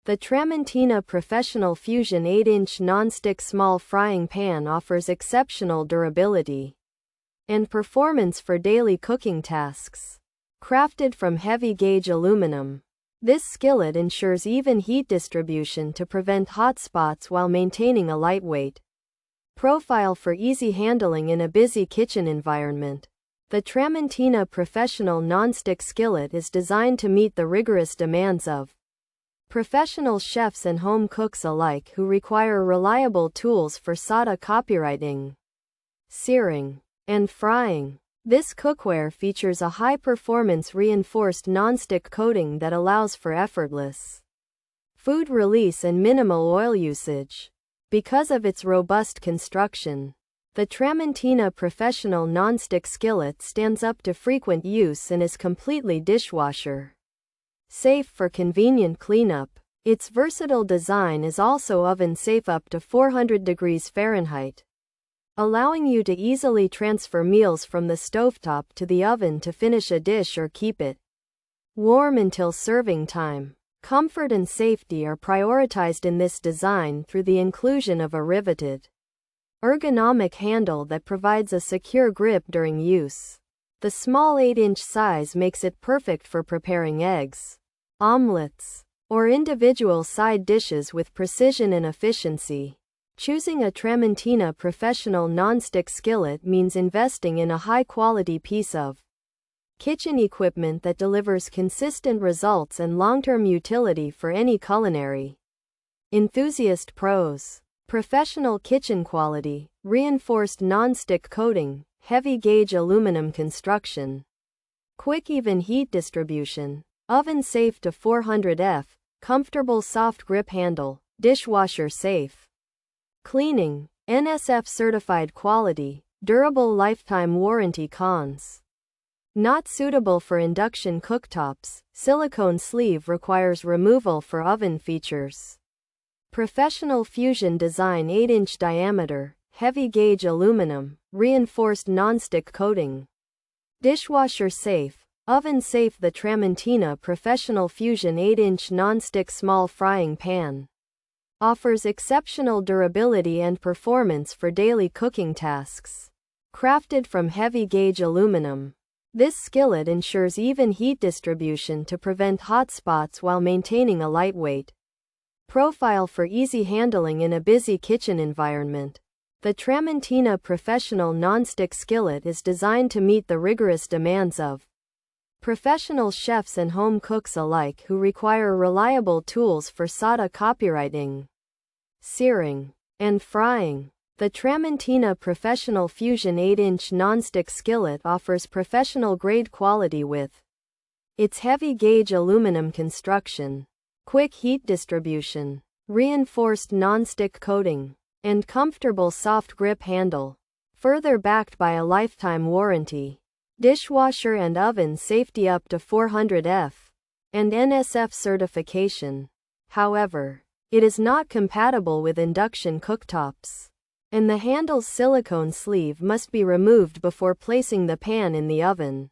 The Tramontina Professional Fusion 8-inch non-stick small frying pan offers exceptional durability and performance for daily cooking tasks. Crafted from heavy-gauge aluminum, this skillet ensures even heat distribution to prevent hot spots while maintaining a lightweight profile for easy handling in a busy kitchen environment. The Tramontina Professional Nonstick Skillet is designed to meet the rigorous demands of professional chefs and home cooks alike who require reliable tools for sautã copywriting, searing, and frying. This cookware features a high-performance reinforced nonstick coating that allows for effortless food release and minimal oil usage. Because of its robust construction, the Tramontina Professional Nonstick Skillet stands up to frequent use and is completely dishwasher safe for convenient cleanup. Its versatile design is also oven-safe up to 400 degrees Fahrenheit, allowing you to easily transfer meals from the stovetop to the oven to finish a dish or keep it warm until serving time. Comfort and safety are prioritized in this design through the inclusion of a riveted, ergonomic handle that provides a secure grip during use. The small 8-inch size makes it perfect for preparing eggs, omelets, or individual side dishes with precision and efficiency. Choosing a Tramontina Professional Nonstick Skillet means investing in a high-quality piece of kitchen equipment that delivers consistent results and long-term utility for any culinary enthusiast. Pros: professional kitchen quality, reinforced non-stick coating, heavy-gauge aluminum construction, quick even heat distribution, oven safe to 400 F, comfortable soft grip handle, dishwasher safe cleaning, NSF certified quality, durable lifetime warranty. Cons: not suitable for induction cooktops, silicone sleeve requires removal for oven features. Professional Fusion design 8-inch diameter, heavy-gauge aluminum, reinforced nonstick coating. Dishwasher safe, oven safe. The Tramontina Professional Fusion 8-inch nonstick small frying pan offers exceptional durability and performance for daily cooking tasks. Crafted from heavy-gauge aluminum, this skillet ensures even heat distribution to prevent hot spots while maintaining a lightweight profile for easy handling in a busy kitchen environment. The Tramontina Professional Nonstick Skillet is designed to meet the rigorous demands of professional chefs and home cooks alike who require reliable tools for sautã copywriting, searing, and frying. The Tramontina Professional Fusion 8-inch nonstick skillet offers professional-grade quality with its heavy-gauge aluminum construction, quick heat distribution, reinforced nonstick coating, and comfortable soft grip handle. Further backed by a lifetime warranty, dishwasher and oven safety up to 400 F, and NSF certification. However, it is not compatible with induction cooktops, and the handle's silicone sleeve must be removed before placing the pan in the oven.